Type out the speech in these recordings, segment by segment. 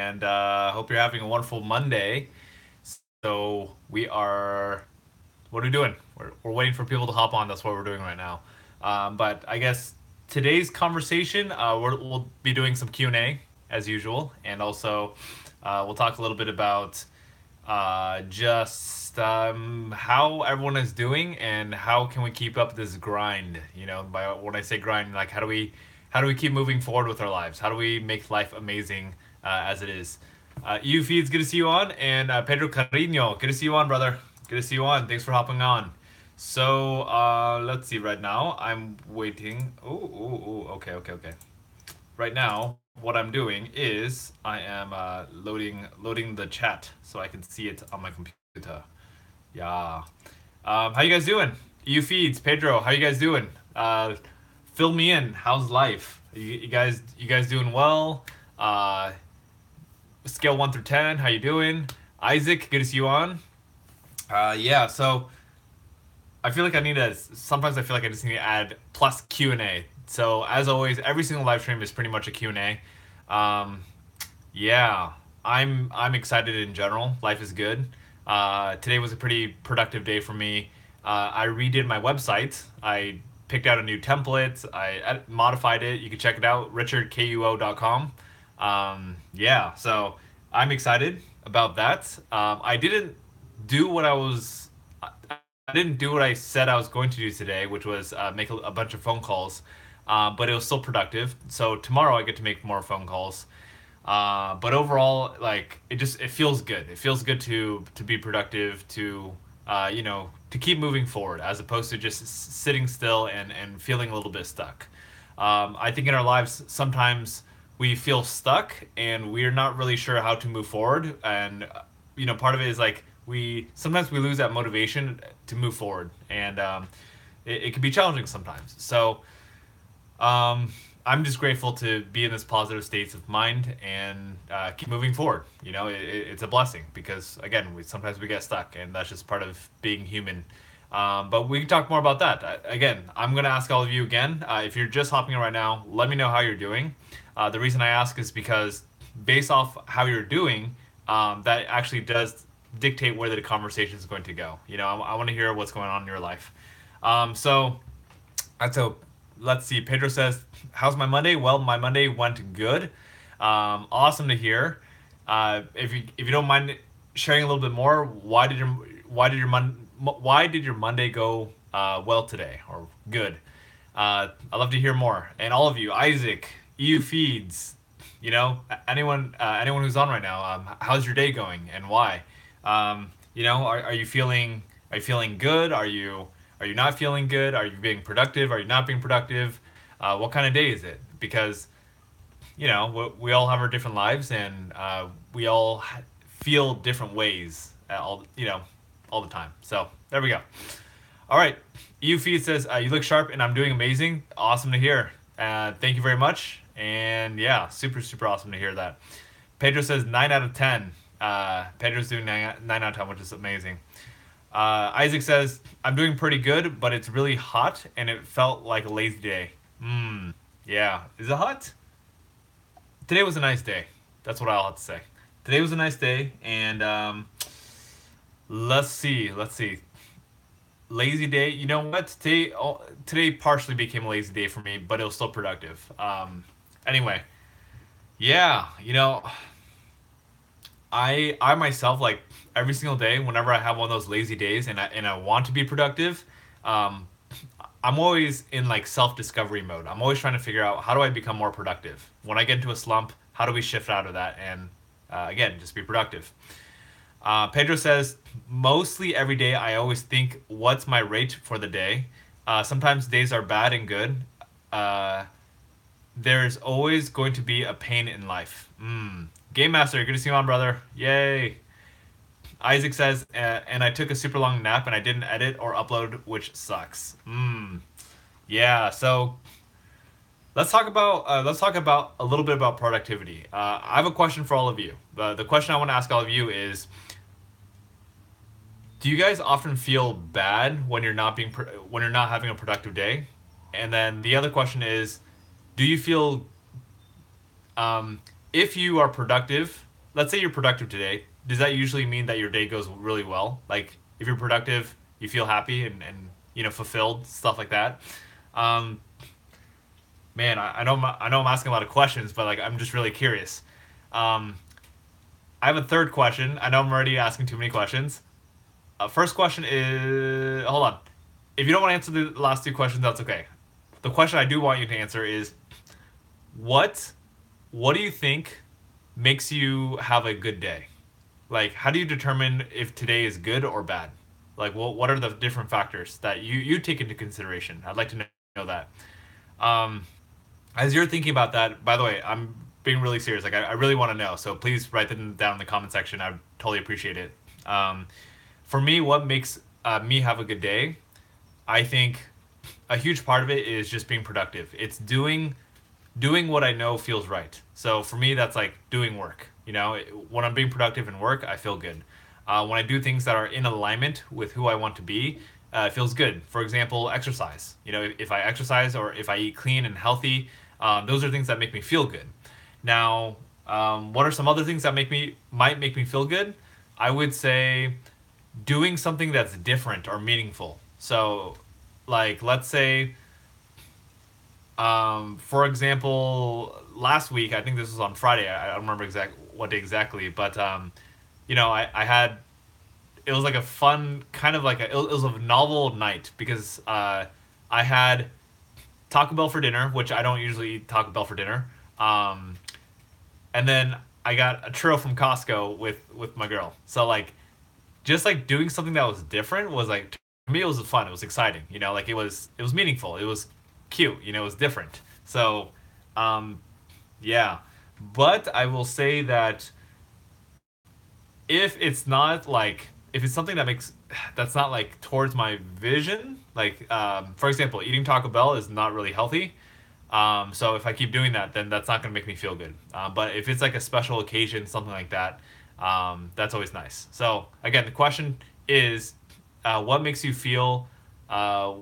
and hope you're having a wonderful Monday. So we are, what are we doing? We're waiting for people to hop on. That's what we're doing right now. But I guess today's conversation, we'll be doing some Q&A as usual, and also we'll talk a little bit about just how everyone is doing and how can we keep up this grind. By when I say grind, like how do we keep moving forward with our lives? How do we make life amazing as it is? EU Feeds, good to see you on, and Pedro Carino, good to see you on, brother. Good to see you on. Thanks for hopping on. So let's see. Right now, I'm waiting. Oh, okay. Right now, what I'm doing is I am loading the chat so I can see it on my computer. Yeah. How you guys doing? EU Feeds, Pedro, how you guys doing? Fill me in. How's life? You guys doing well? Scale 1 through 10. How you doing? Isaac, good to see you on. Yeah. So I feel like I need to. Sometimes I feel like I just need to add plus Q&A. So as always, every single live stream is pretty much a Q&A. Yeah, I'm excited in general. Life is good. Today was a pretty productive day for me. I redid my website. I picked out a new template. I modified it. You can check it out, richardkuo.com. Yeah, so I'm excited about that. I didn't do what I was. I didn't do what I said I was going to do today, which was make a bunch of phone calls, but it was still productive. So tomorrow I get to make more phone calls. But overall, like it feels good. It feels good to be productive, to keep moving forward as opposed to just sitting still and feeling a little bit stuck. I think in our lives sometimes we feel stuck and we're not really sure how to move forward, and part of it is like we sometimes we lose that motivation to move forward, and it can be challenging sometimes. So I'm just grateful to be in this positive states of mind and keep moving forward. It's a blessing because again, sometimes we get stuck, and that's just part of being human. But we can talk more about that. Again, I'm gonna ask all of you again. If you're just hopping in right now, let me know how you're doing. The reason I ask is because based off how you're doing, that actually does dictate where the conversation is going to go. I want to hear what's going on in your life. So that's a let's see. Pedro says, "How's my Monday?" Well, my Monday went good. Awesome to hear. If you don't mind sharing a little bit more, why did your Monday go well today or good? I'd love to hear more. And all of you, Isaac, EU Feeds, anyone who's on right now, how's your day going and why? Are you feeling good? Are you not feeling good? Are you being productive? Are you not being productive? What kind of day is it? Because we all have our different lives, and we all feel different ways all the time. So there we go. All right, EU Feed says you look sharp and I'm doing amazing. Awesome to hear. Thank you very much. And yeah, super super awesome to hear that. Pedro says 9 out of 10. Pedro's doing 9 out of 10, which is amazing. Isaac says, I'm doing pretty good, but it's really hot and it felt like a lazy day. Yeah. Is it hot? Today was a nice day. That's what I'll have to say. Today was a nice day, and let's see. Lazy day. You know what? Today partially became a lazy day for me, but it was still productive. Anyway, yeah. I myself, like every single day, whenever I have one of those lazy days and I want to be productive, I'm always in like self discovery mode. I'm always trying to figure out how do I become more productive. When I get into a slump, how do we shift out of that and again just be productive. Pedro says mostly every day I always think what's my rate for the day. Sometimes days are bad and good. Uh, there's always going to be a pain in life. Game Master, good to see you on, brother. Yay. Isaac says, and I took a super long nap and I didn't edit or upload, which sucks. Yeah. So let's talk about a little bit about productivity. I have a question for all of you. The question I want to ask all of you is: do you guys often feel bad when when you're not having a productive day? And then the other question is, do you feel if you are productive? let's say you're productive today. Does that usually mean that your day goes really well? Like if you're productive, you feel happy and fulfilled, stuff like that. Um, Man, I know I'm asking a lot of questions, but like I'm just really curious. Um, I have a third question. I know I'm already asking too many questions. First question is, hold on. If you don't want to answer the last two questions, that's okay. The question I do want you to answer is, what what do you think makes you have a good day? Like, how do you determine if today is good or bad? Like, what are the different factors that you take into consideration? I'd like to know that. Um, as you're thinking about that, by the way, I'm being really serious. Like, I really want to know. So please write them down in the comment section. I would totally appreciate it. For me, what makes me have a good day? I think a huge part of it is just being productive. It's doing what I know feels right. So for me, that's like doing work. When I'm being productive in work, I feel good. When I do things that are in alignment with who I want to be, it feels good. For example, exercise. If I exercise or if I eat clean and healthy, those are things that make me feel good. Now, what are some other things that might make me feel good? I would say doing something that's different or meaningful. So, like, let's say for example, last week, I think this was on Friday. I don't remember what day exactly, but I had it was like a fun kind of like it was a novel night because I had Taco Bell for dinner, which I don't usually eat Taco Bell for dinner, and then I got a churro from Costco with my girl. So like just like doing something that was different was like to me it was fun. It was exciting. Like it was meaningful. It was cute. It was different. So, um, yeah. But I will say that if it's something that's not like towards my vision, like for example, eating Taco Bell is not really healthy. So if I keep doing that, then that's not gonna make me feel good. But if it's like a special occasion, something like that, that's always nice. So again, the question is, what makes you feel? Uh,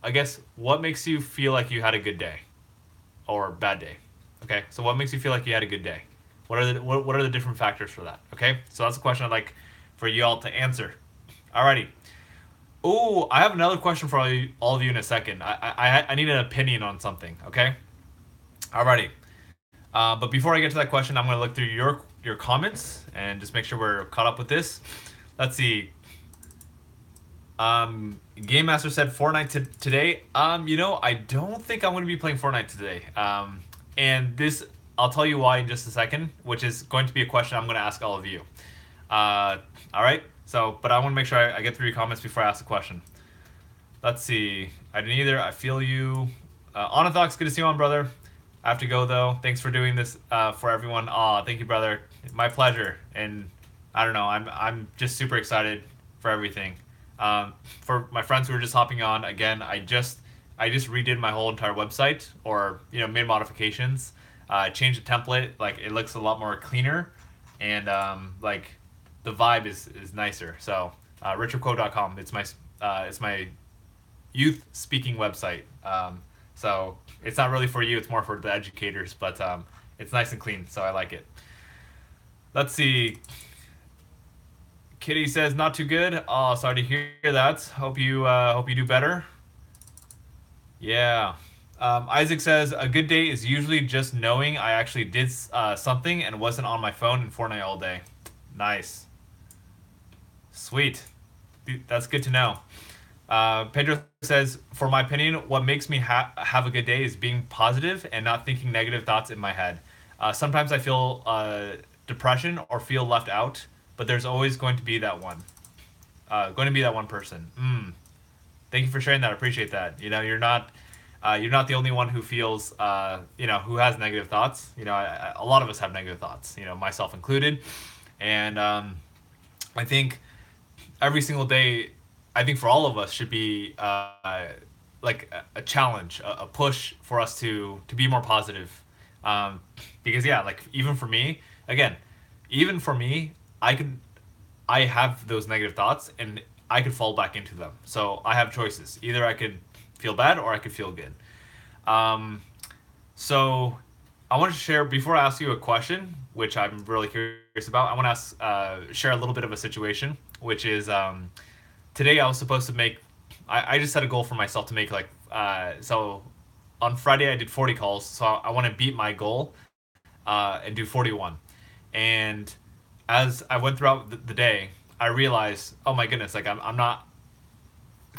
I guess what makes you feel like you had a good day or bad day? Okay, so what makes you feel like you had a good day? What are the different factors for that? Okay, so that's a question I'd like for you all to answer. Alrighty. Oh, I have another question for all of you in a second. I need an opinion on something. Okay. Alrighty. But before I get to that question, I'm gonna look through your comments and just make sure we're caught up with this. Let's see. Game Master said Fortnite today. I don't think I'm going to be playing Fortnite today. And this, I'll tell you why in just a second, which is going to be a question I'm going to ask all of you. All right. So, but I want to make sure I get through your comments before I ask the question. Let's see. I didn't either. I feel you. Onathox, good to see you on, brother. I have to go though. Thanks for doing this for everyone. Aw, thank you, brother. My pleasure. And I don't know. I'm just super excited for everything. For my friends who are just hopping on, again, I just redid my whole entire website, or made modifications, changed the template. Like it looks a lot more cleaner, and like the vibe is nicer. So richardquo.com. It's my youth speaking website. So it's not really for you. It's more for the educators, but it's nice and clean, so I like it. Let's see. Kitty says not too good. Oh, sorry to hear that. Hope you do better. Yeah. Isaac says a good day is usually just knowing I actually did something and wasn't on my phone in Fortnite all day. Nice. Sweet. That's good to know. Pedro says, for my opinion, what makes me have a good day is being positive and not thinking negative thoughts in my head. Sometimes I feel depression or feel left out, but there's always going to be that one. Going to be that one person. Thank you for sharing that. I appreciate that. You're not the only one who feels, who has negative thoughts. A lot of us have negative thoughts. Myself included, and I think every single day, I think for all of us should be like a challenge, a push for us to be more positive. Because yeah, like even for me, again, even for me, I have those negative thoughts and I could fall back into them. So I have choices. Either I could feel bad or I could feel good. So I want to share before I ask you a question, which I'm really curious about. I want to share a little bit of a situation, which is today I was supposed to make. I just set a goal for myself to make like so. On Friday I did 40 calls, so I want to beat my goal and do 41. And as I went throughout the day, I realized, oh my goodness, like I'm not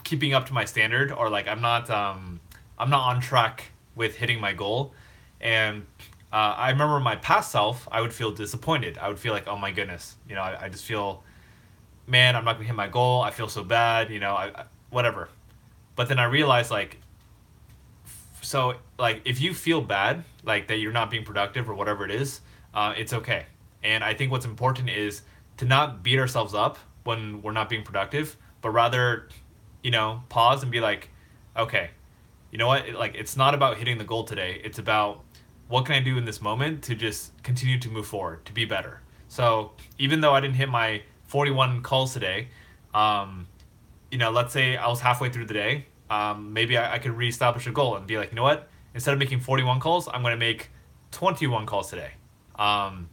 keeping up to my standard, or like I'm not on track with hitting my goal. And I remember my past self, I would feel disappointed. I would feel like, oh my goodness, I just feel, man, I'm not gonna hit my goal. I feel so bad, whatever. But then I realized, like, so like if you feel bad, like that you're not being productive or whatever it is, it's okay. And I think what's important is to not beat ourselves up when we're not being productive, but rather, pause and be like, okay, you know what? Like, it's not about hitting the goal today. It's about what can I do in this moment to just continue to move forward, to be better. So even though I didn't hit my 41 calls today, um, let's say I was halfway through the day, maybe I could reestablish a goal and be like, you know what? Instead of making 41 calls, I'm going to make 21 calls today. Um,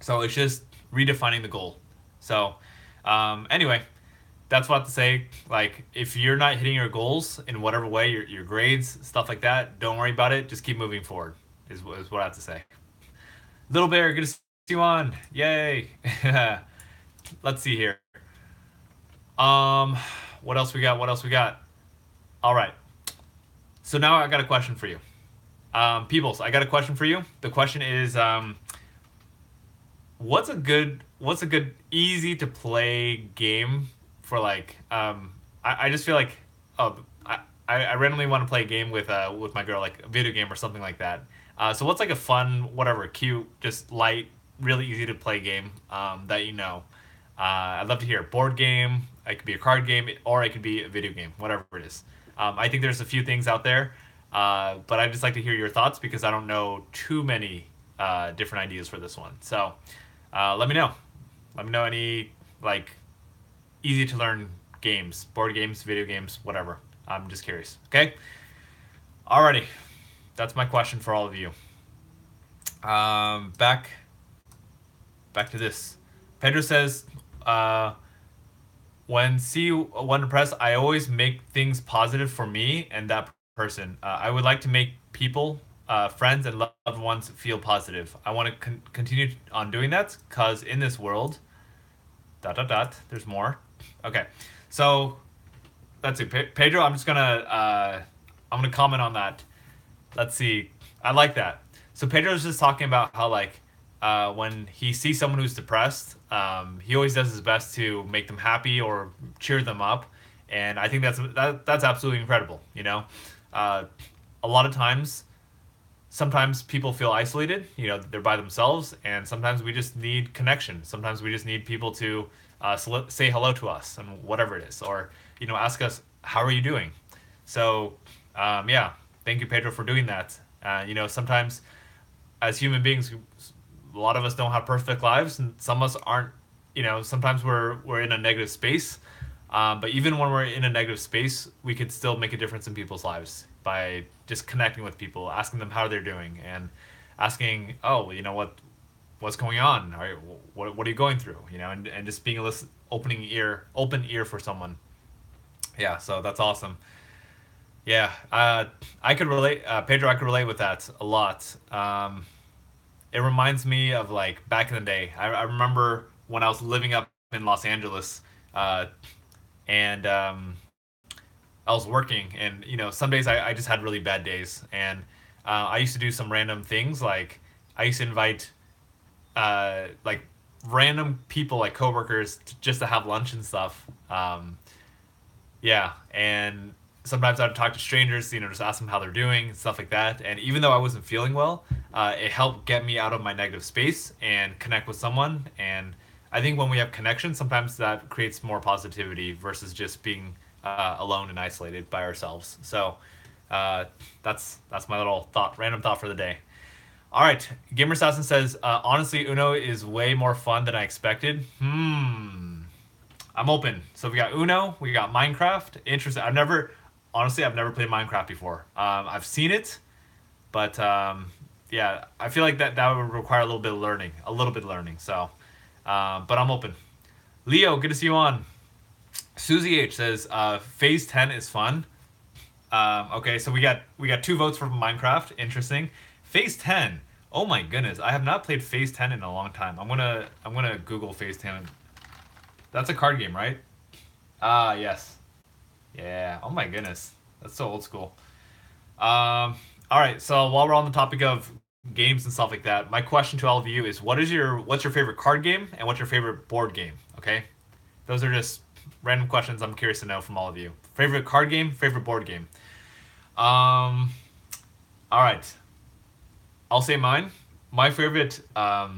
so it's just redefining the goal. So anyway, that's what I have to say. Like, if you're not hitting your goals in whatever way, your grades, stuff like that, don't worry about it. Just keep moving forward, is what I have to say. Little Bear, good to see you on. Yay. Let's see here. Um, what else we got? What else we got? All right. So now I got a question for you. Peoples, I got a question for you. The question is, what's a good easy to play game for like I just feel like oh I randomly want to play a game with my girl, like a video game or something like that. So what's like a fun, whatever, cute, just light, really easy to play game that I'd love to hear. Board game, it could be a card game, or it could be a video game, whatever it is. I think there's a few things out there, but I'd just like to hear your thoughts because I don't know too many different ideas for this one. So let me know. Let me know any like easy to learn games, board games, video games, whatever. I'm just curious. Okay. Alrighty, that's my question for all of you. Back to this. Pedro says, when depressed, I always make things positive for me and that person. I would like to make people, friends, and loved ones feel positive. I want to continue on doing that because in this world, dot dot dot. There's more. Okay, so let's see, Pedro. I'm gonna comment on that. Let's see. I like that. So Pedro's just talking about how like when he sees someone who's depressed, he always does his best to make them happy or cheer them up, and I think that's absolutely incredible. A lot of times, sometimes people feel isolated. They're by themselves, and sometimes we just need connection. Sometimes we just need people to say hello to us and whatever it is, or ask us how are you doing. So yeah, thank you, Pedro, for doing that. Sometimes as human beings, a lot of us don't have perfect lives, and some of us aren't. Sometimes we're in a negative space, but even when we're in a negative space, we could still make a difference in people's lives by just connecting with people, asking them how they're doing, and asking, oh, what's going on? What are you going through? And just being open ear for someone. Yeah, so that's awesome. Yeah, I could relate, Pedro. I could relate with that a lot. It reminds me of like back in the day. I remember when I was living up in Los Angeles, and I was working, and some days I just had really bad days, and I used to do some random things like I used to invite like random people, like coworkers, just to have lunch and stuff. Yeah, and sometimes I'd talk to strangers, just ask them how they're doing and stuff like that. And even though I wasn't feeling well, it helped get me out of my negative space and connect with someone. And I think when we have connection, sometimes that creates more positivity versus just being alone and isolated by ourselves. So that's my little random thought for the day. All right, Gamer Assassin says, honestly, Uno is way more fun than I expected. I'm open. So we got Uno, we got Minecraft. Interesting. I've never played Minecraft before. I've seen it, but yeah, I feel like that would require a little bit of learning. So, but I'm open. Leo, good to see you on. Susie H says Phase 10 is fun. Okay, so we got two votes for Minecraft. Interesting. Phase 10. Oh my goodness, I have not played Phase 10 in a long time. I'm gonna Google Phase 10. That's a card game, right? Ah, yes. Yeah. Oh my goodness, that's so old school. All right. So while we're on the topic of games and stuff like that, my question to all of you is, what's your favorite card game and what's your favorite board game? Okay, those are just random questions I'm curious to know from all of you. Favorite card game, favorite board game. Um, all right. I'll say mine. My favorite my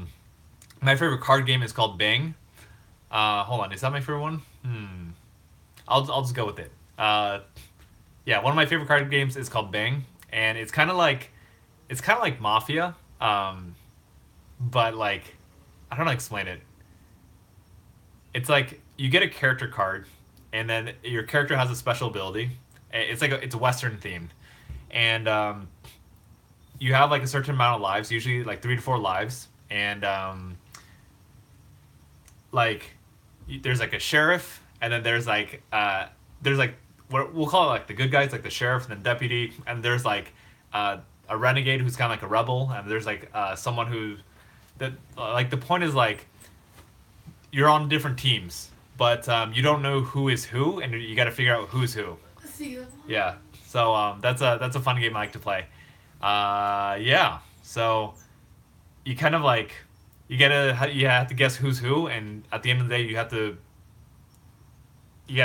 favorite card game is called Bang. Hold on, is that my favorite one? I'll just go with it. Yeah, one of my favorite card games is called Bang, and it's kind of like Mafia, but like I don't know how to explain it. It's like you get a character card, and then your character has a special ability. It's like it's Western themed, and you have like a certain amount of lives, usually like 3 to 4 lives, and like there's like a sheriff, and then there's like what we'll call it like the good guys, like the sheriff and the deputy, and there's like a renegade who's kind of like a rebel, and there's like someone who that like the point is like you're on different teams, but you don't know who is who, and you got to figure out who's who. Yeah. So that's a fun game I like to play. Yeah. So you kind of like you have to guess who's who, and at the end of the day, you got to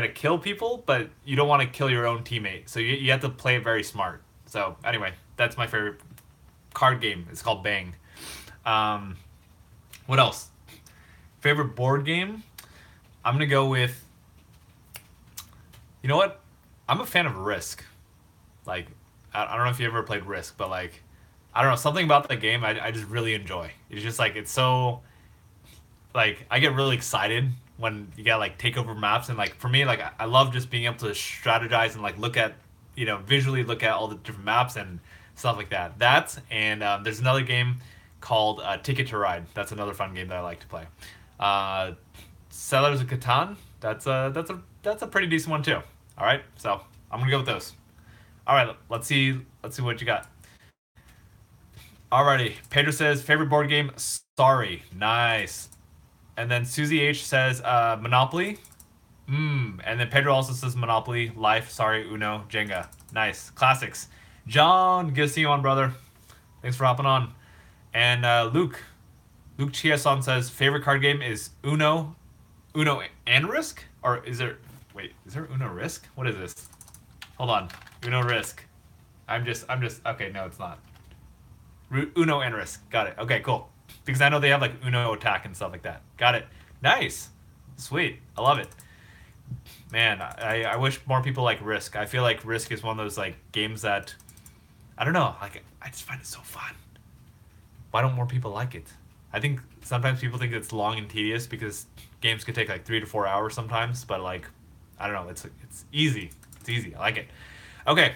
kill people, but you don't want to kill your own teammate. So you have to play it very smart. So anyway, that's my favorite card game. It's called Bang. Um, what else? Favorite board game? I'm gonna go with. You know what? I'm a fan of Risk. Like, I don't know if you ever played Risk, but like, I don't know, something about the game I just really enjoy. It's just like it's so like I get really excited when you got like take over maps, and like for me like I love just being able to strategize and like look at visually look at all the different maps and stuff like that. That and there's another game called Ticket to Ride. That's another fun game that I like to play. Uh, Settlers of Catan. That's a pretty decent one too. All right, so I'm gonna go with those. All right, let's see what you got. Alrighty, Pedro says favorite board game. Sorry, nice. And then Susie H says Monopoly. And then Pedro also says Monopoly, Life, Sorry, Uno, Jenga. Nice, classics. John, good to see you on, brother. Thanks for hopping on. And Luke Chiason says favorite card game is Uno and Risk, or is there? Wait, is there Uno Risk? What is this? Hold on, Uno Risk. I'm just okay. No, it's not. Uno and Risk. Got it. Okay, cool. Because I know they have like Uno Attack and stuff like that. Got it. Nice. Sweet. I love it. Man, I wish more people like Risk. I feel like Risk is one of those like games that I don't know. Like I just find it so fun. Why don't more people like it? I think sometimes people think it's long and tedious because games could take like 3 to 4 hours sometimes. But like, I don't know. It's easy. It's easy. I like it. Okay.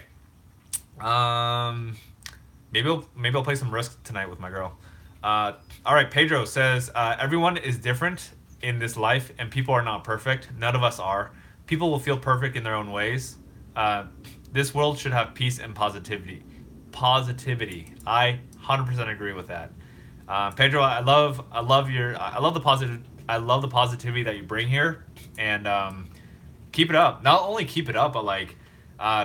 Um, maybe I'll play some Risk tonight with my girl. All right. Pedro says everyone is different in this life, and people are not perfect. None of us are. People will feel perfect in their own ways. This world should have peace and positivity. Positivity. I 100% agree with that. Pedro, I love the positivity that you bring here, and keep it up. Not only keep it up, but like,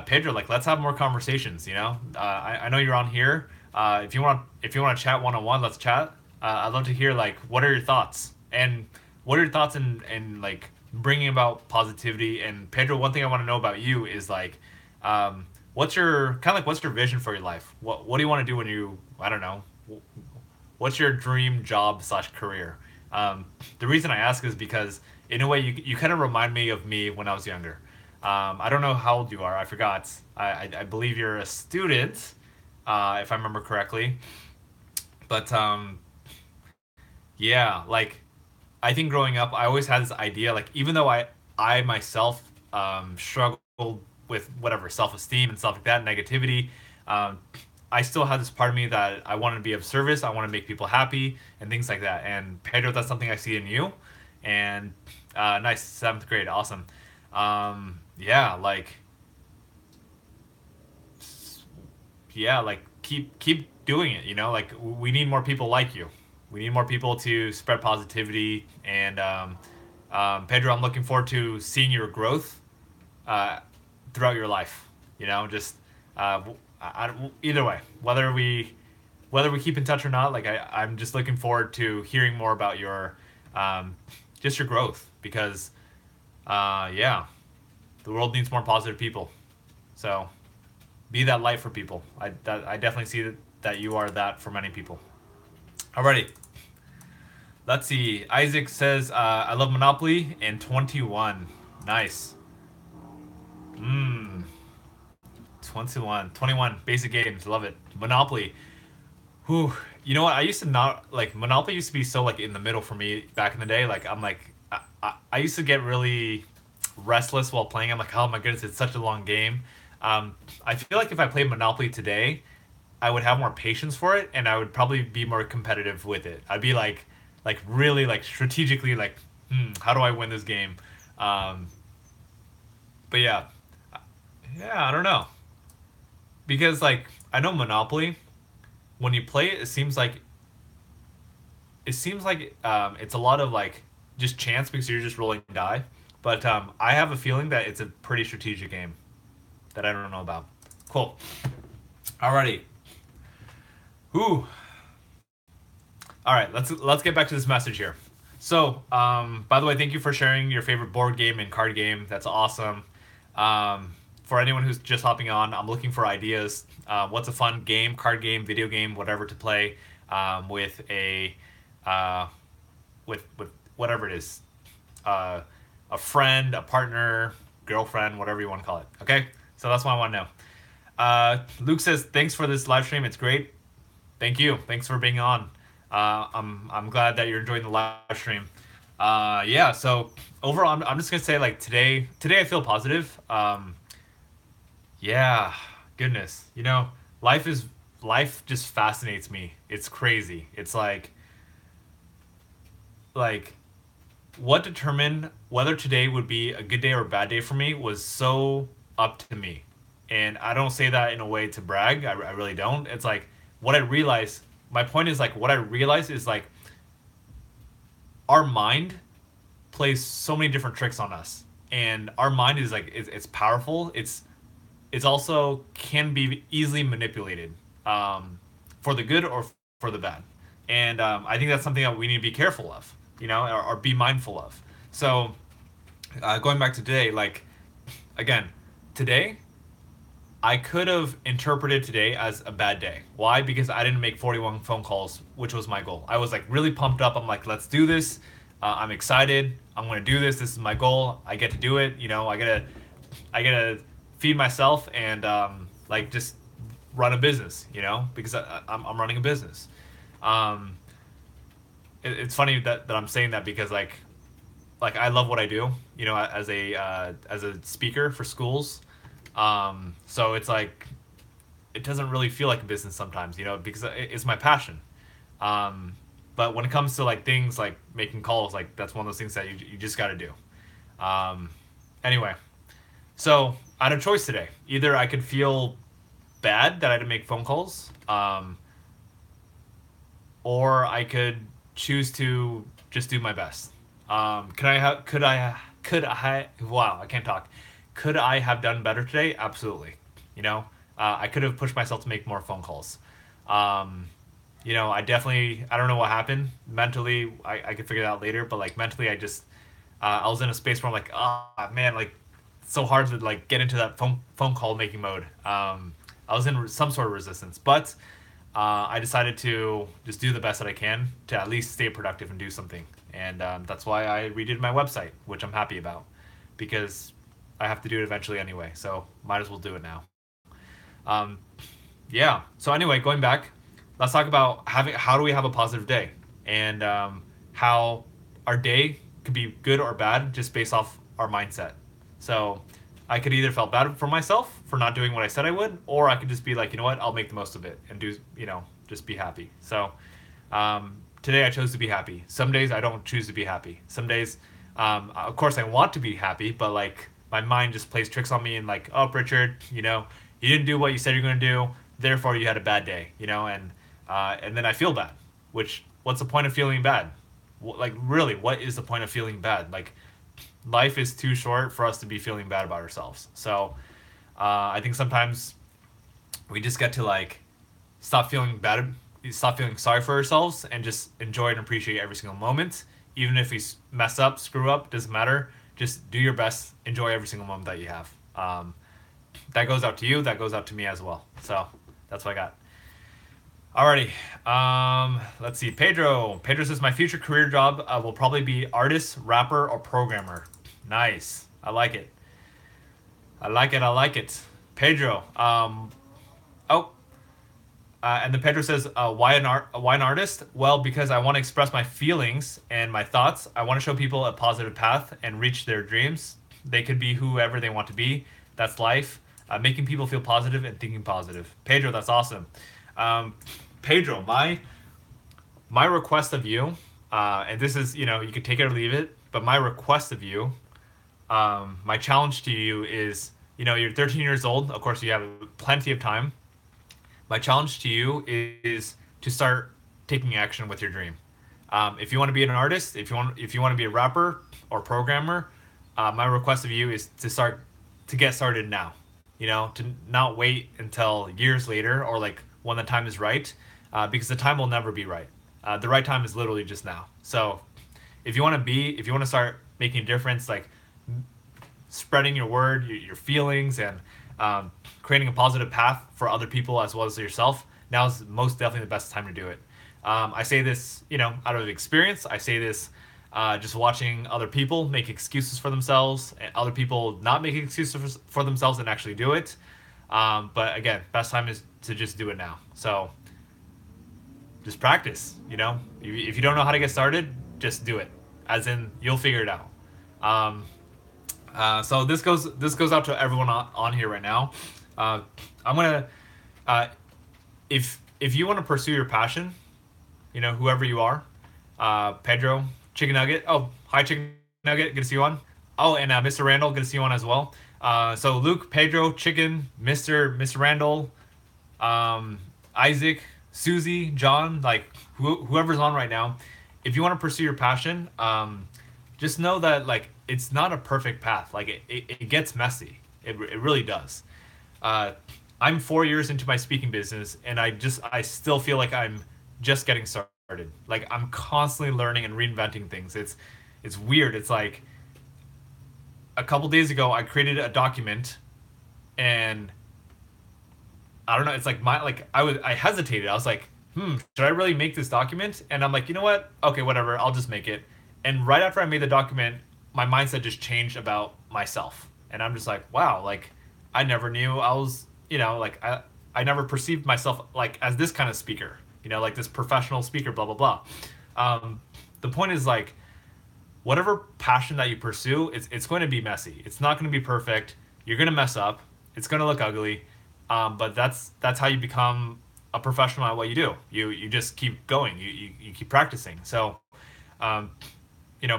Pedro, like let's have more conversations. I know you're on here. If you want to chat one on one, let's chat. I'd love to hear like what are your thoughts and what are your thoughts in like bringing about positivity. And Pedro, one thing I want to know about you is like, what's your vision for your life? What do you want to do when you I don't know. What's your dream job / career? The reason I ask is because in a way you kind of remind me of me when I was younger. I don't know how old you are. I forgot. I believe you're a student, if I remember correctly. But yeah, like I think growing up, I always had this idea. Like even though I myself struggled with whatever self esteem and stuff like that, negativity. Um, I still have this part of me that I want to be of service. I want to make people happy and things like that. And Pedro, that's something I see in you. And nice, seventh grade, awesome. Yeah, like like keep doing it. You know, like we need more people like you. We need more people to spread positivity. And Pedro, I'm looking forward to seeing your growth uh, throughout your life. You know, just either way, whether we keep in touch or not, like I'm just looking forward to hearing more about your just your growth because yeah, the world needs more positive people. So be that light for people. I definitely see that you are that for many people. Alrighty. Let's see. Isaac says, I love Monopoly and 21. Nice. Mmm. 21. Basic games. Love it. Monopoly. Whew. You know what? I used to not like Monopoly used to be so like in the middle for me back in the day. Like I'm like I used to get really restless while playing. I'm like, oh my goodness, it's such a long game. I feel like if I played Monopoly today, I would have more patience for it, and I would probably be more competitive with it. I'd be like really like strategically like, how do I win this game? Um, but yeah, I don't know because like I know Monopoly. When you play it, it seems like it's a lot of like just chance because you're just rolling die. But I have a feeling that it's a pretty strategic game that I don't know about. Cool. Alrighty. Ooh. All right. Let's get back to this message here. So, by the way, thank you for sharing your favorite board game and card game. That's awesome. For anyone who's just hopping on, I'm looking for ideas. What's a fun game, card game, video game, whatever to play with uh, with whatever it is, a friend, a partner, girlfriend, whatever you want to call it. Okay, so that's what I want to know. Luke says thanks for this live stream. It's great. Thank you. Thanks for being on. I'm glad that you're enjoying the live stream. Yeah. So overall, I'm just gonna say like today I feel positive. Yeah. Goodness. You know, life just fascinates me. It's crazy. It's like what determined whether today would be a good day or a bad day for me was so up to me. And I don't say that in a way to brag. I really don't. It's like what I realize. My point is like what I realize is like our mind plays so many different tricks on us, and our mind is like it's powerful. It's also can be easily manipulated for the good or for the bad. And I think that's something that we need to be careful of, you know, or be mindful of. So going back to today, like again, today I could have interpreted today as a bad day. Why? Because I didn't make 41 phone calls, which was my goal. I was like really pumped up. I'm like, let's do this. I'm excited. I'm gonna do this. This is my goal. I get to do it. You know, I gotta feed myself and like just run a business. You know, because I'm running a business. Um, it's funny that I'm saying that because like I love what I do. You know, as a speaker for schools. So it's like it doesn't really feel like a business sometimes, you know, because it's my passion. But when it comes to like things like making calls, like that's one of those things that you just got to do. Um, anyway, so I had a choice today. Either I could feel bad that I had to make phone calls, or I could choose to just do my best. Wow, I can't talk. Could I have done better today? Absolutely. You know, I could have pushed myself to make more phone calls. Um, you know, I don't know what happened mentally. I could figure it out later, but like mentally, I was in a space where I'm like, oh man, like it's so hard to like get into that phone call making mode. I was in some sort of resistance, but I decided to just do the best that I can to at least stay productive and do something. And that's why I redid my website, which I'm happy about, because I have to do it eventually anyway. So might as well do it now. Um, yeah. So anyway, going back, let's talk about how do we have a positive day, and how our day could be good or bad just based off our mindset. So I could either felt bad for myself for not doing what I said I would, or I could just be like, you know what, I'll make the most of it and do, just be happy. So today I chose to be happy. Some days I don't choose to be happy. Some days, of course, I want to be happy, but like my mind just plays tricks on me and like, oh, Richard, you didn't do what you said you're going to do, therefore you had a bad day, and then I feel bad. Which, what's the point of feeling bad? Like, really, what is the point of feeling bad? Like, life is too short for us to be feeling bad about ourselves. So, I think sometimes we just get to like stop feeling bad, stop feeling sorry for ourselves, and just enjoy and appreciate every single moment. Even if we mess up, screw up, doesn't matter. Just do your best, enjoy every single moment that you have. That goes out to you. That goes out to me as well. So that's what I got. Alrighty. Let's see. Pedro. Pedro says my future career job will probably be artist, rapper, or programmer. Nice. I like it. I like it. I like it. Pedro. Oh. And then Pedro says, why an artist? Well, because I want to express my feelings and my thoughts. I want to show people a positive path and reach their dreams. They could be whoever they want to be. That's life. Making people feel positive and thinking positive. Pedro, that's awesome. Pedro, my request of you, and this is, you could take it or leave it, but my request of you, my challenge to you is, you're 13 years old. Of course, you have plenty of time. My challenge to you is to start taking action with your dream. If you want to be an artist, if you want to be a rapper or programmer, my request of you is to get started now. To not wait until years later or like when the time is right, because the time will never be right. The right time is literally just now. So if you want to start making a difference, like spreading your word, your feelings, and creating a positive path for other people as well as yourself, now is most definitely the best time to do it. I say this, out of experience. I say this just watching other people make excuses for themselves and other people not make excuses for themselves and actually do it. But again, best time is to just do it now. So just practice, if you don't know how to get started, just do it, as in you'll figure it out. So this goes out to everyone on here right now. I'm gonna, if you want to pursue your passion, whoever you are, Pedro, Chicken Nugget. Oh, hi Chicken Nugget, good to see you on. Oh, and Mr. Randall, good to see you on as well. So Luke, Pedro, Chicken, Mr. Randall, Isaac, Susie, John, like whoever's on right now, if you want to pursue your passion, just know that like it's not a perfect path. Like it gets messy. It really does. I'm 4 years into my speaking business, and I still feel like I'm just getting started. Like I'm constantly learning and reinventing things. It's weird. It's like a couple days ago I created a document, and I don't know. It's like I hesitated. I was like, should I really make this document? And I'm like, you know what? Okay, whatever. I'll just make it. And right after I made the document, my mindset just changed about myself. And I'm just like, wow, like I never knew I was, like I never perceived myself like as this kind of speaker, like this professional speaker, blah, blah, blah. The point is like, whatever passion that you pursue, it's going to be messy. It's not going to be perfect. You're going to mess up. It's going to look ugly. But that's how you become a professional at what you do. You just keep going. You keep practicing. So,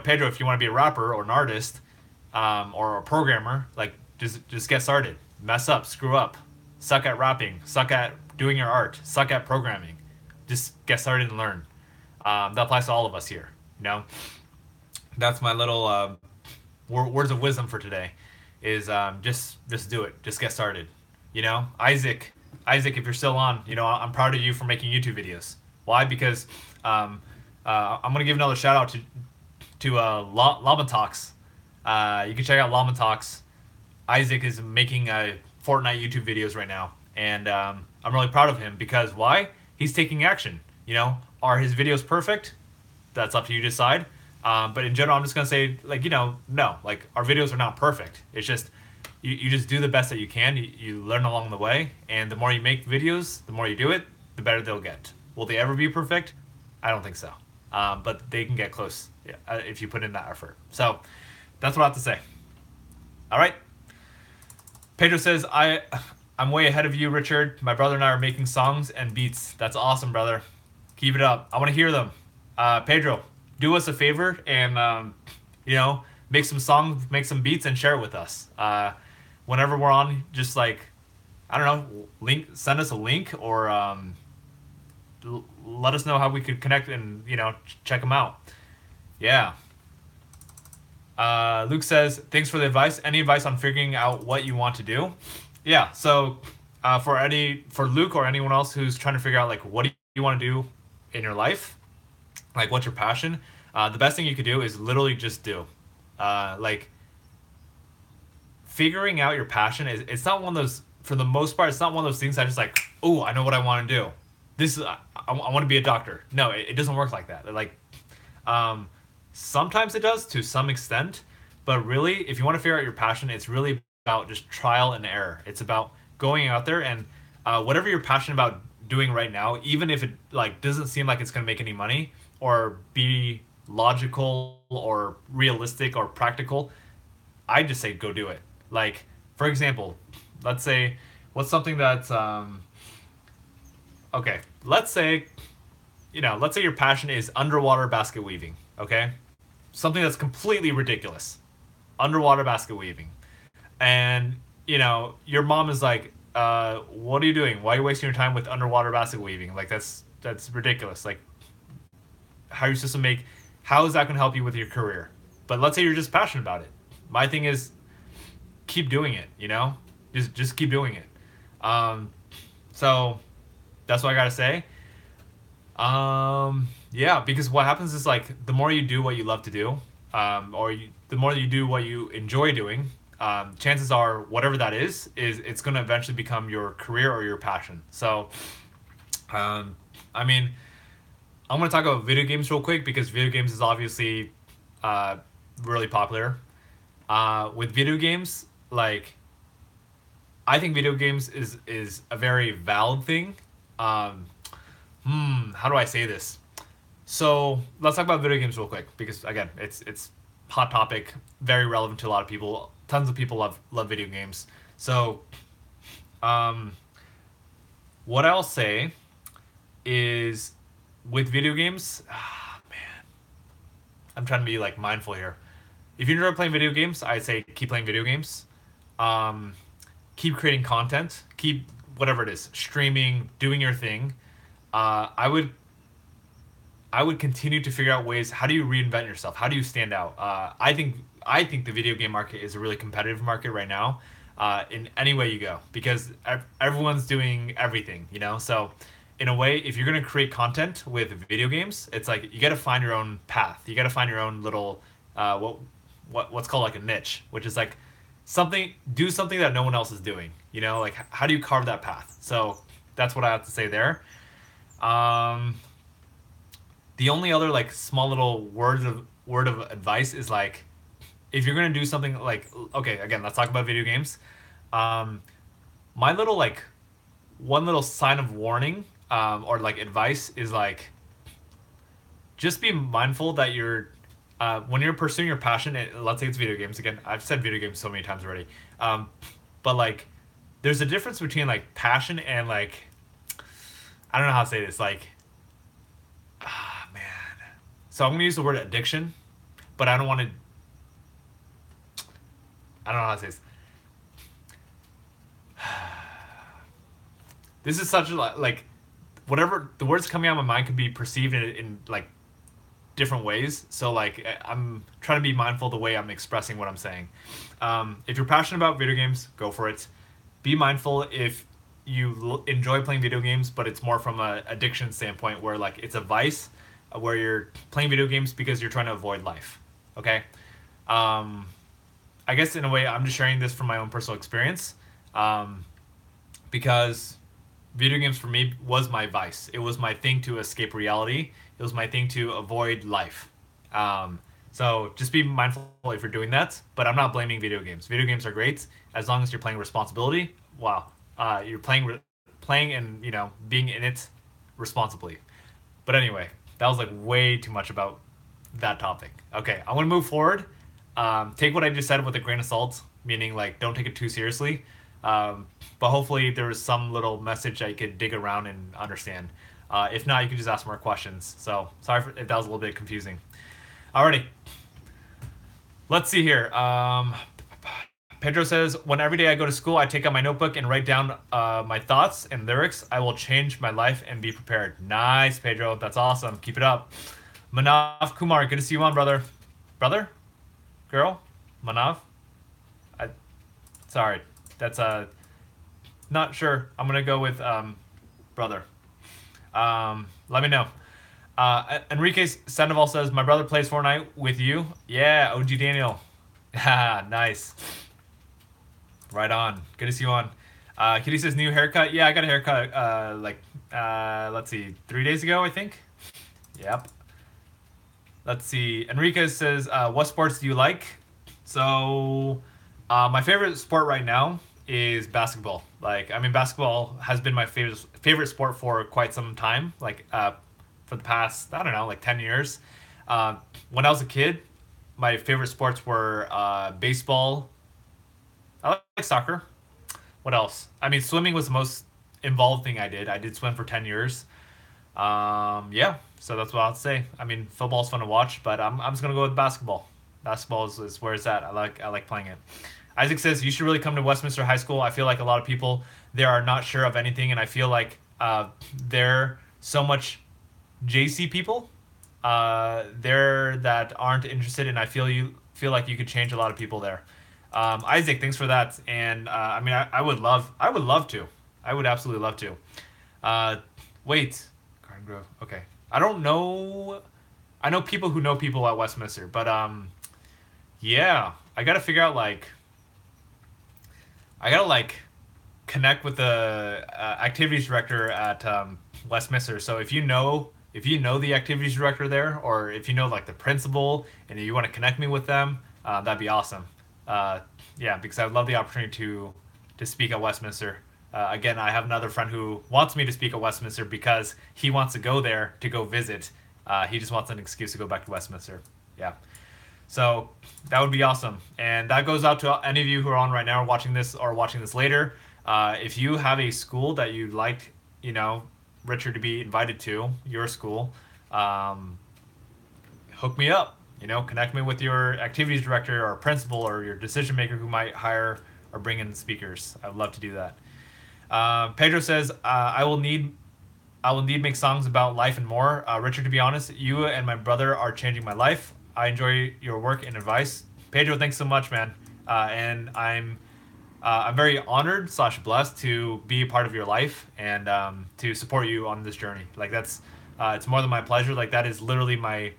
Pedro, if you want to be a rapper or an artist, or a programmer, like just get started. Mess up, screw up, suck at rapping, suck at doing your art, suck at programming. Just get started and learn. That applies to all of us here. That's my little words of wisdom for today. Is just do it. Just get started. Isaac, if you're still on, I'm proud of you for making YouTube videos. Why? Because I'm gonna give another shout out to Llama Talks. You can check out Llama Talks. Isaac is making Fortnite YouTube videos right now, and I'm really proud of him because why? He's taking action. Are his videos perfect? That's up to you to decide. But in general, I'm just gonna say no, like our videos are not perfect. It's just you just do the best that you can. You learn along the way, and the more you make videos, the more you do it, the better they'll get. Will they ever be perfect? I don't think so. But they can get close if you put in that effort. So that's what I have to say. All right. Pedro says, I'm way ahead of you, Richard. My brother and I are making songs and beats. That's awesome, brother. Keep it up. I want to hear them. Pedro, do us a favor and you know, make some songs, make some beats, and share it with us. Whenever we're on, just like I don't know, send us a link or let us know how we could connect and check them out. Yeah. Luke says, thanks for the advice. Any advice on figuring out what you want to do? Yeah. So for Luke or anyone else who's trying to figure out like what do you want to do in your life, like what's your passion, the best thing you could do is literally just do. Like figuring out your passion is it's not one of those, for the most part, it's not one of those things that just like, oh, I know what I want to do. This is I want to be a doctor. No, it doesn't work like that. Like sometimes it does to some extent, but really if you want to figure out your passion, it's really about just trial and error. It's about going out there and whatever you're passionate about doing right now, even if it like doesn't seem like it's going to make any money or be logical or realistic or practical, I just say go do it. Like for example, let's say what's something that's okay, let's say your passion is underwater basket weaving, okay? Something that's completely ridiculous. Underwater basket weaving. And, your mom is like, what are you doing? Why are you wasting your time with underwater basket weaving? Like that's ridiculous. Like how is that going to help you with your career? But let's say you're just passionate about it. My thing is keep doing it, Just keep doing it. So that's what I got to say. Yeah, because what happens is like the more you do what you love to do, the more you do what you enjoy doing, chances are whatever that is it's going to eventually become your career or your passion. So, I mean, I'm going to talk about video games real quick because video games is obviously really popular. With video games, like I think video games is a very valid thing. How do I say this? So let's talk about video games real quick because again, it's hot topic, very relevant to a lot of people. Tons of people love video games. So, what I'll say is with video games, man, I'm trying to be like mindful here. If you enjoy playing video games, I'd say keep playing video games. Keep creating content. Keep whatever it is, streaming, doing your thing. I would continue to figure out ways. How do you reinvent yourself? How do you stand out? I think the video game market is a really competitive market right now, in any way you go, because everyone's doing everything, So, in a way, if you're gonna create content with video games, it's like you got to find your own path. You got to find your own little what's called like a niche, which is like do something that no one else is doing. Like how do you carve that path? So that's what I have to say there. The only other like small little word of advice is like, if you're gonna do something like, okay, again, let's talk about video games. My little like one little sign of warning, or like advice is like, just be mindful that you're when you're pursuing your passion. Let's say it's video games. Again, I've said video games so many times already. But like, there's a difference between like passion and like, I don't know how to say this. Like, man. So I'm gonna use the word addiction, but I don't want to. I don't know how to say this. This is such a like, whatever the words coming out of my mind could be perceived in like different ways. So like, I'm trying to be mindful of the way I'm expressing what I'm saying. If you're passionate about video games, go for it. Be mindful if you enjoy playing video games, but it's more from a addiction standpoint, where like it's a vice, where you're playing video games because you're trying to avoid life. Okay. I guess in a way I'm just sharing this from my own personal experience, because video games for me was my vice. It was my thing to escape reality. It was my thing to avoid life. So just be mindful if you're doing that, but I'm not blaming video games. Video games are great as long as you're playing responsibility. Wow. You're playing and being in it responsibly. But anyway, that was like way too much about that topic. Okay, I'm gonna move forward. Take what I just said with a grain of salt, meaning like don't take it too seriously. But hopefully there was some little message I could dig around and understand. If not, you can just ask more questions. So sorry if that was a little bit confusing. Alrighty, let's see here. Pedro says, when every day I go to school, I take out my notebook and write down my thoughts and lyrics. I will change my life and be prepared. Nice, Pedro. That's awesome. Keep it up. Manav Kumar, good to see you on, brother. Brother? Girl? Manav? I, sorry. That's not sure. I'm going to go with brother. Let me know. Enrique Sandoval says, my brother plays Fortnite with you. Yeah, OG Daniel. Nice. Right on. Good to see you on. Kitty says new haircut. Yeah, I got a haircut let's see, 3 days ago, I think. Yep. Let's see. Enrique says, what sports do you like? So, my favorite sport right now is basketball. Basketball has been my favorite sport for quite some time. For the past, I don't know, like 10 years. When I was a kid, my favorite sports were baseball. I like soccer. What else? Swimming was the most involved thing I did. I did swim for 10 years. Yeah, so that's what I'll say. Football's fun to watch, but I'm just gonna go with basketball. Basketball is where it's at. I like playing it. Isaac says you should really come to Westminster High School. I feel like a lot of people there are not sure of anything, and I feel like they're so much JC people there that aren't interested, and I feel like you could change a lot of people there. Isaac, thanks for that. And I would love to. I would absolutely love to. Wait, Garden Grove. Okay, I don't know. I know people who know people at Westminster, but yeah, I gotta figure out connect with the activities director at Westminster. So if you know the activities director there, or if you know the principal and you want to connect me with them, that'd be awesome. Yeah, because I would love the opportunity to speak at Westminster. Again, I have another friend who wants me to speak at Westminster because he wants to go there to go visit. He just wants an excuse to go back to Westminster. Yeah. So that would be awesome. And that goes out to any of you who are on right now watching this or watching this later. If you have a school that you'd like, Richard to be invited to, your school, hook me up. Connect me with your activities director or principal or your decision maker who might hire or bring in speakers. I would love to do that. Pedro says, I will need make songs about life and more. Richard, to be honest, you and my brother are changing my life. I enjoy your work and advice. Pedro, thanks so much, man. And I'm very honored / blessed to be a part of your life and to support you on this journey. It's more than my pleasure. That is literally my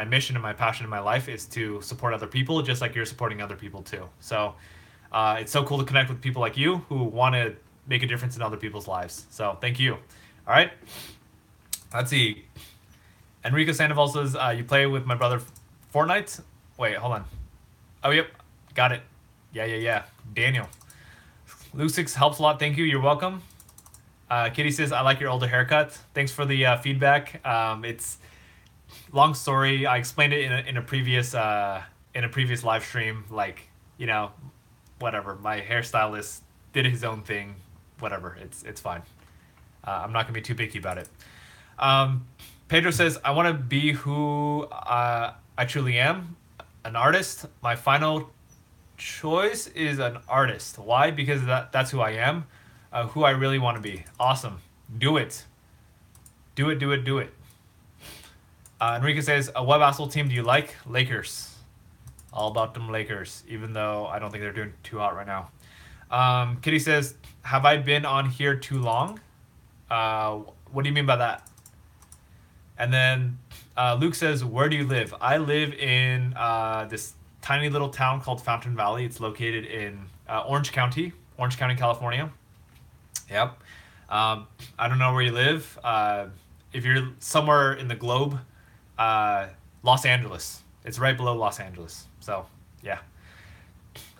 mission and my passion in my life is to support other people, just like you're supporting other people too. So it's so cool to connect with people like you who want to make a difference in other people's lives. So thank you. All right. Let's see. Enrico Sandoval says, you play with my brother Fortnite? Wait, hold on. Oh, yep. Got it. Yeah. Daniel. Lucix helps a lot. Thank you. You're welcome. Kitty says, I like your older haircut. Thanks for the feedback. It's long story. I explained it in a previous live stream. Whatever. My hairstylist did his own thing. Whatever. It's fine. I'm not gonna be too picky about it. Pedro says, I want to be who I truly am, an artist. My final choice is an artist. Why? Because that's who I am, who I really want to be. Awesome. Do it. Do it. Enrique says, what basketball team do you like? Lakers. All about them Lakers, even though I don't think they're doing too hot right now. Kitty says, have I been on here too long? What do you mean by that? And then Luke says, where do you live? I live in this tiny little town called Fountain Valley. It's located in Orange County, California. Yep. I don't know where you live. If you're somewhere in the globe, Los Angeles. It's right below Los Angeles. So, yeah.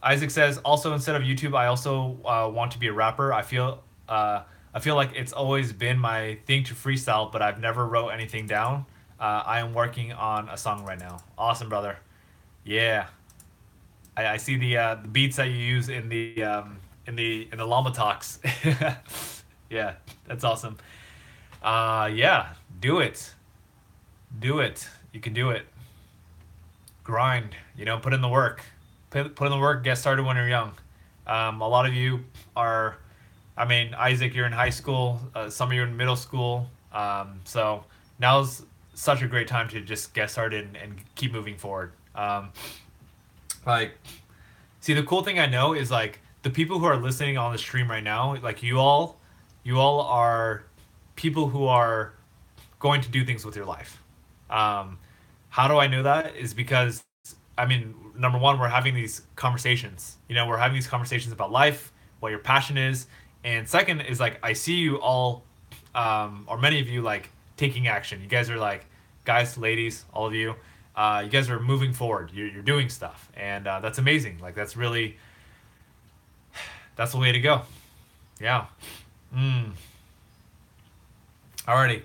Isaac says, also instead of YouTube, I also want to be a rapper. I feel like it's always been my thing to freestyle, but I've never wrote anything down. I am working on a song right now. Awesome, brother. Yeah. I see the beats that you use in the llama talks. Yeah, that's awesome. Yeah, do it. Do it. You can do it. Grind. Put in the work. Put in the work. Get started when you're young. A lot of you are. I mean, Isaac, you're in high school. Some of you are in middle school. So now's such a great time to just get started and keep moving forward. Like, see, the cool thing I know is like the people who are listening on the stream right now, like you all are people who are going to do things with your life. Um, how do I know that? Is because I mean, number one, we're having these conversations. We're having these conversations about life, what your passion is, and second is like I see you all, or many of you like taking action. You guys are like, guys, ladies, all of you. You guys are moving forward. You're doing stuff, and that's amazing. Like that's the way to go. Yeah. Mm. Alrighty.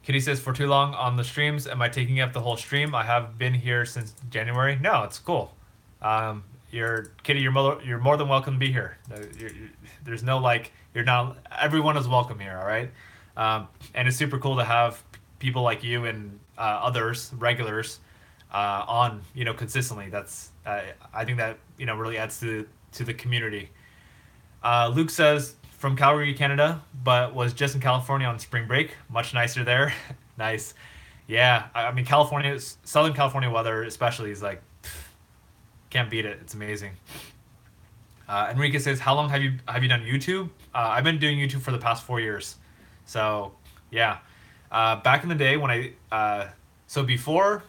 Kitty says, for too long on the streams. Am I taking up the whole stream? I have been here since January. No, it's cool. Kitty, you're more than welcome to be here. There's no like, you're not, everyone is welcome here, all right? And it's super cool to have people like you and others, regulars, on, consistently. That's, I think that, really adds to the community. Luke says, from Calgary, Canada, but was just in California on spring break. Much nicer there. Nice. Yeah, I mean, Southern California weather especially is like, can't beat it. It's amazing. Enrique says, how long have you done YouTube? I've been doing YouTube for the past 4 years. So, yeah. Back in the day when so before,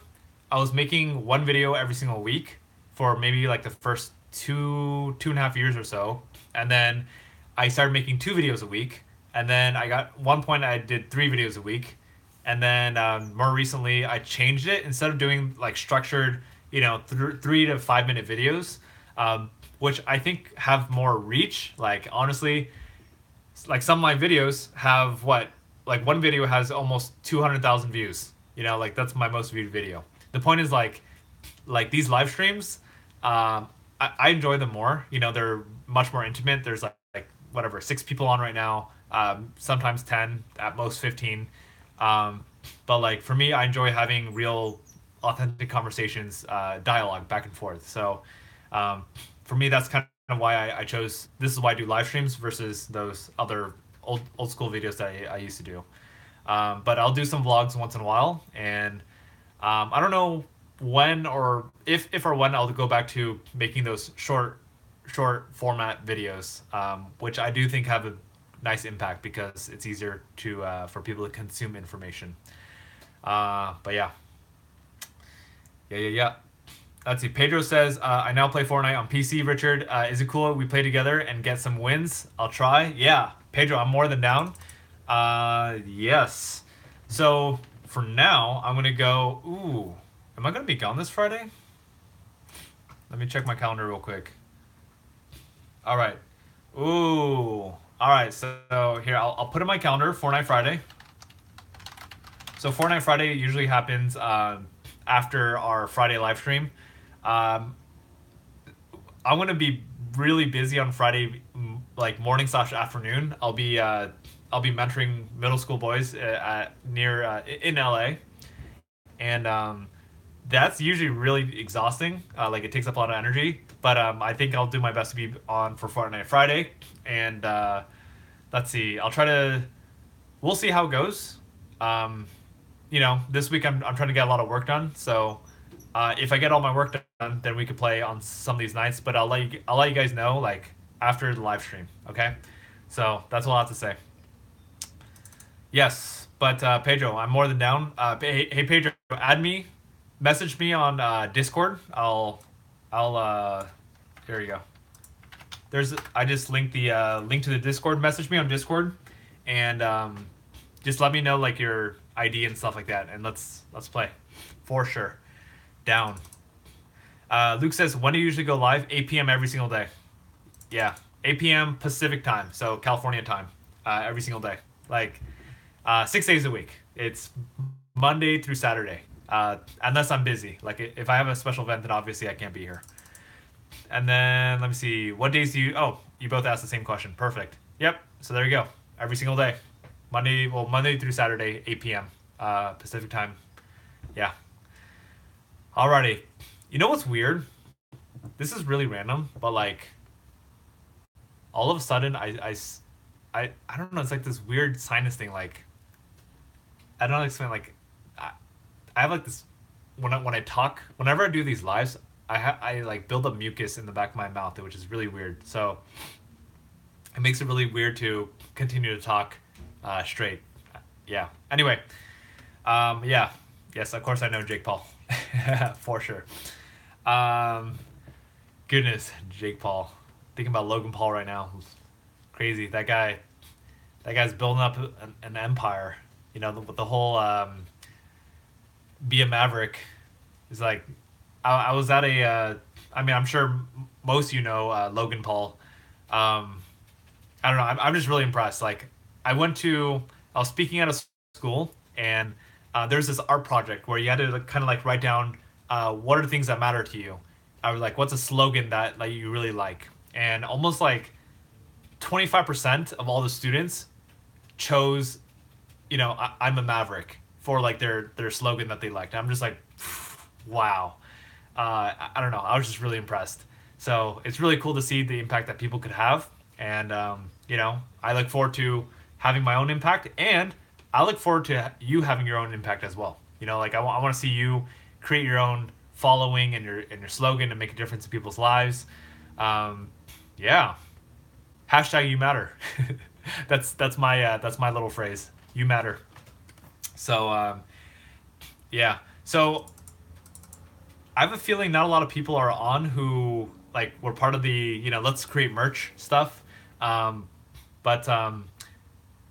I was making one video every single week for maybe like the first two and a half years or so. And then I started making 2 videos a week, and then I got one point I did 3 videos a week, and then more recently I changed it. Instead of doing like structured, 3 to 5 minute videos, which I think have more reach. Like honestly, like some of my videos have like one video has almost 200,000 views. Like that's my most viewed video. The point is like these live streams, I enjoy them more. They're much more intimate. There's like whatever 6 people on right now, sometimes 10, at most 15. But like for me, I enjoy having real, authentic conversations, dialogue back and forth. So for me, that's kind of why I chose. This is why I do live streams versus those other old school videos that I used to do. But I'll do some vlogs once in a while, and I don't know when or if or when I'll go back to making those short format videos, which I do think have a nice impact because it's easier to for people to consume information. But yeah. Let's see. Pedro says, I now play Fortnite on PC. Richard, is it cool we play together and get some wins? I'll try. Yeah, Pedro, I'm more than down. Yes. So for now, I'm gonna go. Ooh, am I gonna be gone this Friday? Let me check my calendar real quick. All right. Ooh. All right. So here, I'll put in my calendar Fortnite Friday. So Fortnite Friday usually happens after our Friday live stream. I'm gonna be really busy on Friday, like morning / afternoon. I'll be mentoring middle school boys in LA, and that's usually really exhausting. Like it takes up a lot of energy, but I think I'll do my best to be on for Fortnite Friday. And let's see, we'll see how it goes. This week I'm trying to get a lot of work done. So if I get all my work done, then we could play on some of these nights. But I'll let you guys know like after the live stream. Okay, so that's all I have to say. Yes, but Pedro, I'm more than down. Hey Pedro, message me on Discord. Here you go. I just linked the link to the Discord. Message me on Discord, and just let me know like your ID and stuff like that, and let's play for sure. Down. Luke says, when do you usually go live? 8 p.m. every single day. Yeah, 8 p.m. Pacific time, so California time, every single day. Like 6 days a week. It's Monday through Saturday, unless I'm busy. Like if I have a special event, then obviously I can't be here. And then let me see. What days do you? Oh, you both asked the same question. Perfect. Yep. So there you go. Every single day, Monday through Saturday, 8 p.m. Pacific time. Yeah. Alrighty. You know what's weird? This is really random, but like all of a sudden, I don't know. It's like this weird sinus thing. Like I don't know how to explain. Like I, I have like this when I talk. Whenever I do these lives, I like build up mucus in the back of my mouth, which is really weird. So it makes it really weird to continue to talk straight. Yeah. Anyway, yeah. Yes, of course I know Jake Paul. For sure. Um, Goodness, Jake Paul. Thinking about Logan Paul right now. Crazy. That guy's building up an empire. You know, with the whole be a Maverick is like I was at a I mean, I'm sure most of you know Logan Paul. Um, I don't know. I'm just really impressed. Like, I was speaking at a school, and there's this art project where you had to like, kind of like write down what are the things that matter to you. I was like, what's a slogan that like you really like? And almost like 25% of all the students chose, I'm a Maverick for like their slogan that they liked. I'm just like, wow. I don't know. I was just really impressed. So it's really cool to see the impact that people could have, and I look forward to having my own impact, and I look forward to you having your own impact as well. Like I want to see you create your own following and your slogan and make a difference in people's lives. Yeah. Hashtag you matter. That's my little phrase. You matter. So yeah. So I have a feeling not a lot of people are on who like were part of the let's create merch stuff. But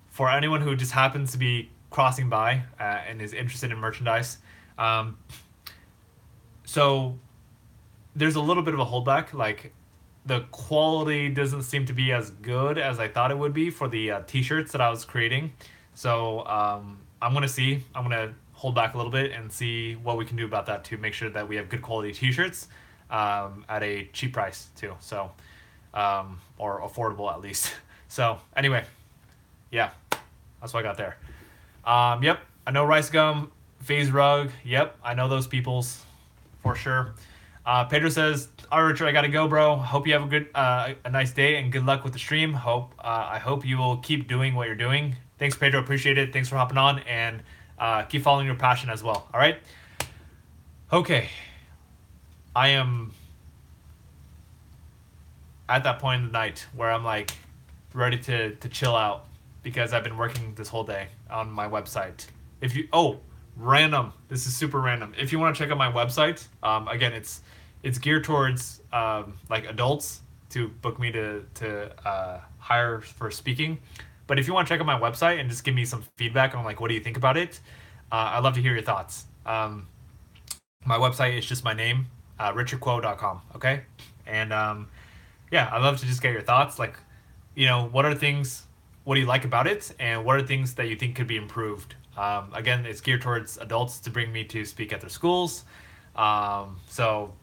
for anyone who just happens to be crossing by and is interested in merchandise, so there's a little bit of a holdback. Like the quality doesn't seem to be as good as I thought it would be for the t-shirts that I was creating. So I'm gonna hold back a little bit and see what we can do about that to make sure that we have good quality t-shirts at a cheap price too. So or affordable at least. So anyway, yeah, that's what I got there. Yep, I know Rice Gum, Phase Rug. Yep, I know those peoples for sure. Pedro says, "All right, Richard, I gotta go, bro. Hope you have a nice day and good luck with the stream. I hope you will keep doing what you're doing. Thanks, Pedro. Appreciate it. Thanks for hopping on and keep following your passion as well. All right. Okay, I am at that point in the night where I'm like ready to chill out because I've been working this whole day on my website. If you random, this is super random. If you want to check out my website, again, it's geared towards like adults to book me to hire for speaking. But if you want to check out my website and just give me some feedback on like what do you think about it, I'd love to hear your thoughts. My website is just my name, richardquo.com. Okay, and yeah, I'd love to just get your thoughts. Like, what are things? What do you like about it, and what are things that you think could be improved? Again, it's geared towards adults to bring me to speak at their schools. So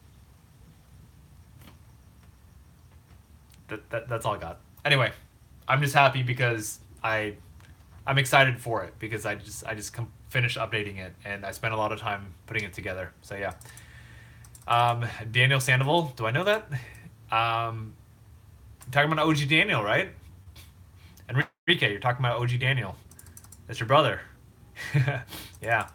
that's all I got. Anyway, I'm just happy because I'm excited for it because I just finished updating it and I spent a lot of time putting it together. So yeah. Daniel Sandoval, do I know that? Talking about OG Daniel, right? Enrique, you're talking about OG Daniel. That's your brother. Yeah.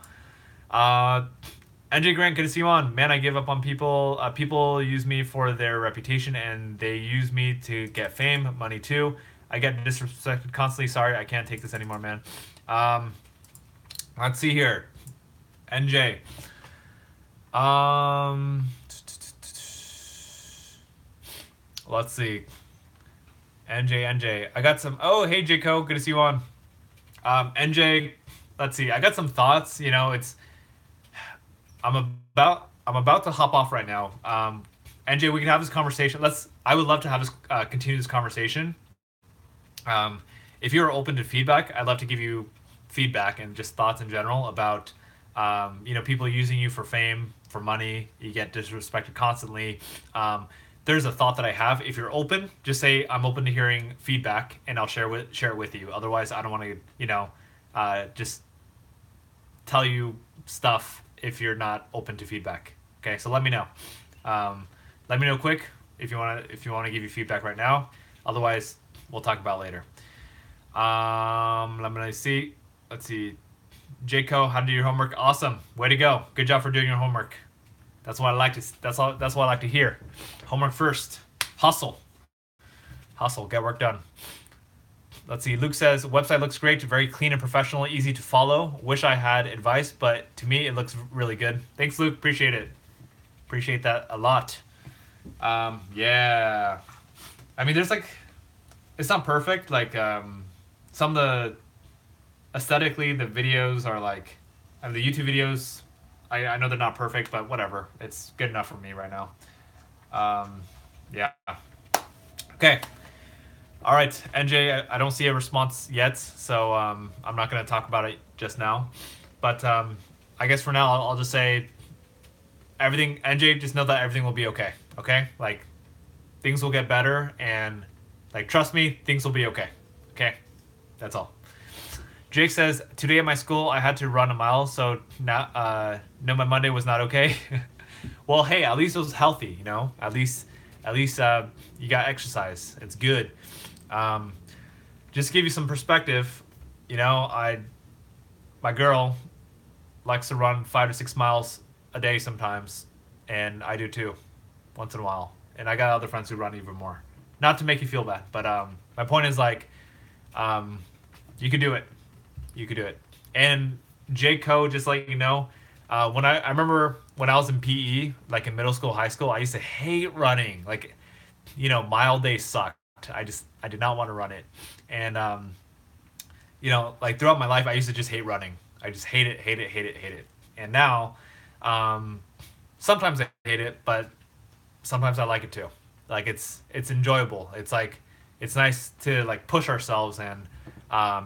NJ Grant, good to see you on. Man, I give up on people. People use me for their reputation, and they use me to get fame, money too. I get disrespected constantly. Sorry, I can't take this anymore, man. Let's see here. NJ. Let's see. NJ. I got some. Oh, hey, Jco. Good to see you on. NJ. Let's see. I got some thoughts. I'm about to hop off right now. NJ, we can have this conversation. I would love to have this continue this conversation. If you're open to feedback, I'd love to give you feedback and just thoughts in general about people using you for fame, for money. You get disrespected constantly. there's a thought that I have. If you're open, just say I'm open to hearing feedback, and I'll share it with you. Otherwise, I don't want to, just tell you stuff if you're not open to feedback. Okay, so let me know. Let me know quick if you want to give you feedback right now. Otherwise, we'll talk about it later. Let me see. Let's see. Jayco, how to do your homework? Awesome. Way to go. Good job for doing your homework. That's what I like to. That's what I like to hear. Homework first. Hustle. Hustle. Get work done. Let's see. Luke says website looks great, very clean and professional, easy to follow. Wish I had advice, but to me it looks really good. Thanks, Luke. Appreciate it. Appreciate that a lot. Yeah. I mean, there's like, it's not perfect. Like, some of the aesthetically, the videos are like, and the YouTube videos, I know they're not perfect, but whatever. It's good enough for me right now. Yeah. Okay. All right, NJ, I don't see a response yet, so I'm not going to talk about it just now. But I guess for now, I'll just say everything, NJ, just know that everything will be okay, okay? Like, things will get better, and, like, trust me, things will be okay, okay? That's all. Jake says, today at my school, I had to run a mile, so now, no, my Monday was not okay. Well, hey, at least it was healthy, you know? At least you got exercise. It's good. Just to give you some perspective, you know, my girl likes to run 5 to 6 miles a day sometimes, and I do too, once in a while. And I got other friends who run even more. Not to make you feel bad, but my point is, like, you can do it. You could do it. And Jayco, just like you know, when I remember when I was in PE, like in middle school, high school, I used to hate running. Like, you know, mile days sucked. I did not want to run it. And you know, like throughout my life, I used to just hate running. I just hate it. And now, sometimes I hate it, but sometimes I like it too. Like it's enjoyable. It's like, it's nice to like push ourselves, and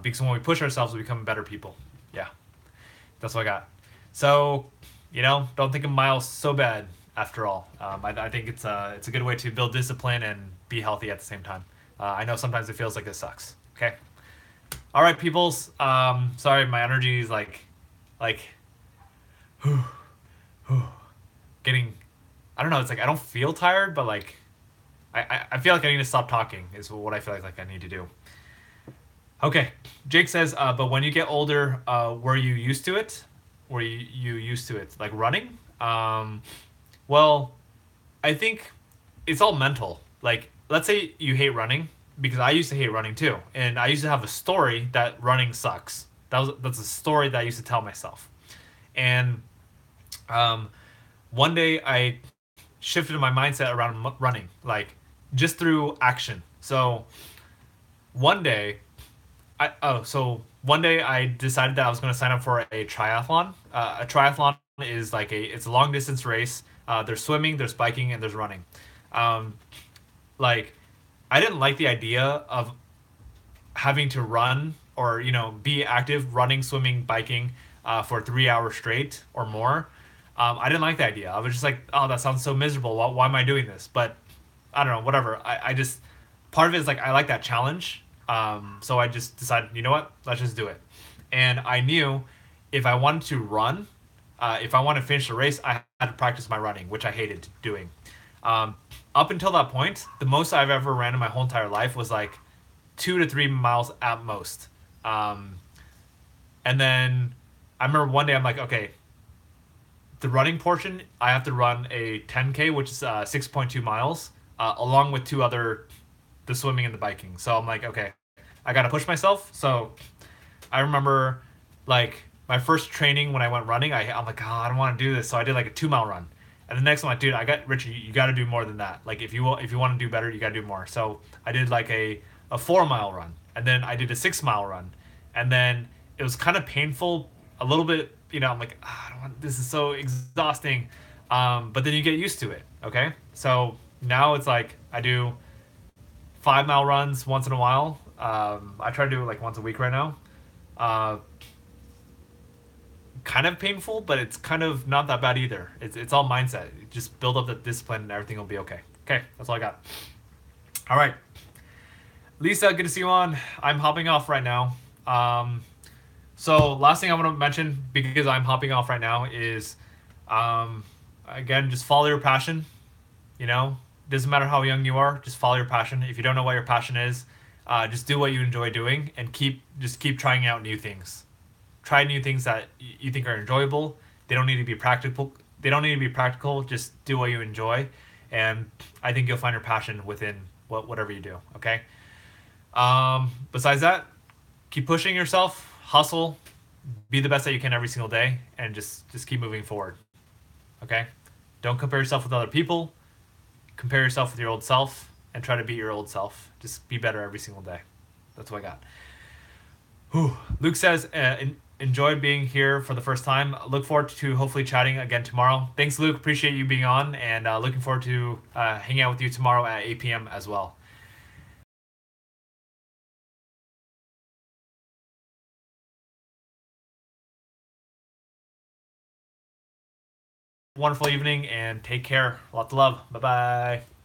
because when we push ourselves, we become better people. Yeah, that's what I got. So, you know, don't think a mile's so bad after all. I think it's a good way to build discipline and be healthy at the same time. I know sometimes it feels like it sucks. Okay. All right, peoples. Sorry, my energy is like, whew, getting. I don't know. It's like I don't feel tired, but like, I feel like I need to stop talking. Is what I feel like I need to do. Okay, Jake says, but when you get older, were you used to it? Were you used to it, like running? Well, I think it's all mental. Like, let's say you hate running, because I used to hate running too, and I used to have a story that running sucks. That's a story that I used to tell myself, and one day I shifted my mindset around running, like just through action. So one day one day I decided that I was going to sign up for a triathlon. A triathlon is like it's a long distance race. There's swimming, there's biking, and there's running. Like, I didn't like the idea of having to run or, you know, be active running, swimming, biking for 3 hours straight or more. I didn't like the idea. I was just like, oh, that sounds so miserable. Why am I doing this? But I don't know, whatever. I just, part of it is like I like that challenge. So I just decided, you know what, let's just do it. And I knew if I wanted to run, if I wanted to finish the race, I had to practice my running, which I hated doing. Up until that point, the most I've ever ran in my whole entire life was like 2 to 3 miles at most. And then I remember one day I'm like, okay, the running portion, I have to run a 10K, which is 6.2 miles, along with the swimming and the biking. So I'm like, okay, I got to push myself. So I remember like my first training when I went running, I'm like, oh, I don't want to do this. So I did like a 2 mile run. And the next one, like, dude, Richard, you got to do more than that. Like, if you want to do better, you got to do more. So I did like a 4 mile run, and then I did a 6 mile run, and then it was kind of painful, a little bit. You know, I'm like, I don't want. This is so exhausting. But then you get used to it. Okay, so now it's like I do 5 mile runs once in a while. I try to do it like once a week right now. Kind of painful, but it's kind of not that bad either. It's all mindset. Just build up the discipline, and everything will be okay. Okay, that's all I got. All right. Lisa, good to see you on. I'm hopping off right now. So last thing I want to mention, because I'm hopping off right now, is um, again, just follow your passion. You know, doesn't matter how young you are, just follow your passion. If you don't know what your passion is, just do what you enjoy doing and keep trying out new things. Try new things that you think are enjoyable. They don't need to be practical. They don't need to be practical. Just do what you enjoy, and I think you'll find your passion within whatever you do. Okay. Besides that, keep pushing yourself, hustle, be the best that you can every single day, and just keep moving forward. Okay. Don't compare yourself with other people. Compare yourself with your old self and try to beat your old self. Just be better every single day. That's what I got. Whew. Luke says, enjoyed being here for the first time. Look forward to hopefully chatting again tomorrow. Thanks, Luke. Appreciate you being on, and looking forward to hanging out with you tomorrow at 8 p.m. as well. Wonderful evening and take care. Lots of love. Bye bye.